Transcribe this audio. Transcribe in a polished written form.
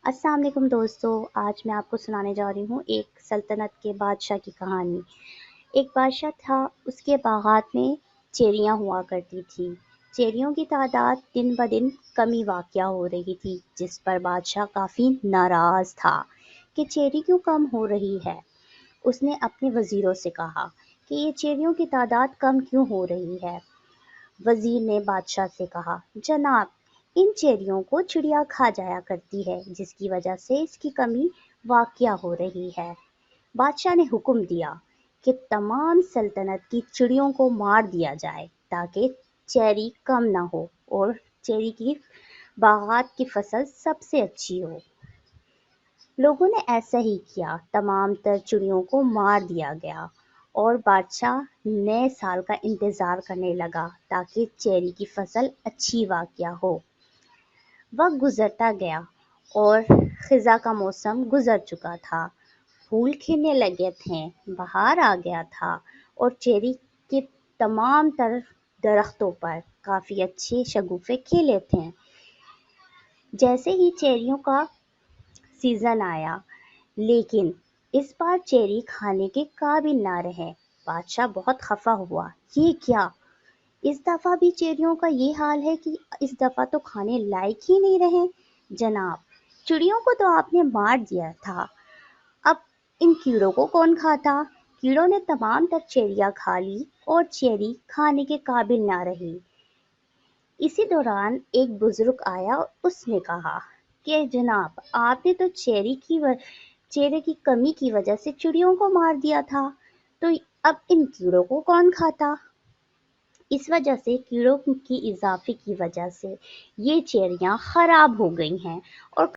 अस्सलाम वालेकुम दोस्तों, आज मैं आपको सुनाने जा रही हूँ एक सल्तनत के बादशाह की कहानी। एक बादशाह था, उसके बागात में चेरियाँ हुआ करती थी। चेरियों की तादाद दिन ब दिन कमी वाक़या हो रही थी, जिस पर बादशाह काफ़ी नाराज़ था कि चेरी क्यों कम हो रही है। उसने अपने वज़ीरों से कहा कि ये चेरियों की तादाद कम क्यों हो रही है। वज़ीर ने बादशाह से कहा, जनाब, इन चेरियों को चिड़िया खा जाया करती है, जिसकी वजह से इसकी कमी वाक़या हो रही है। बादशाह ने हुक्म दिया कि तमाम सल्तनत की चिड़ियों को मार दिया जाए ताकि चेरी कम ना हो और चेरी की बागात की फसल सबसे अच्छी हो। लोगों ने ऐसा ही किया, तमाम तर चिड़ियों को मार दिया गया और बादशाह नए साल का इंतज़ार करने लगा ताकि चेरी की फसल अच्छी वाक़या हो। वक्त गुजरता गया और खिज़ा का मौसम गुजर चुका था। फूल खिलने लगे थे, बहार आ गया था और चेरी के तमाम तर दरख्तों पर काफ़ी अच्छे शगुफ़े खिले थे। जैसे ही चेरियों का सीज़न आया, लेकिन इस बार चेरी खाने के काबिल ना रहे। बादशाह बहुत खफा हुआ। ये क्या? इस दफ़ा भी चेरियों का ये हाल है कि इस दफ़ा तो खाने लायक ही नहीं रहे। जनाब, चिड़ियों को तो आपने मार दिया था, अब इन कीड़ों को कौन खाता? कीड़ों ने तमाम तर चेरियाँ खा ली और चेरी खाने के काबिल ना रही। इसी दौरान एक बुजुर्ग आया और उसने कहा कि जनाब, आपने तो चेहरे की कमी की वजह से चिड़ियों को मार दिया था, तो अब इन कीड़ों को कौन खाता? इस वजह से कीड़ों की इजाफे की वजह से ये चेरियां खराब हो गई हैं और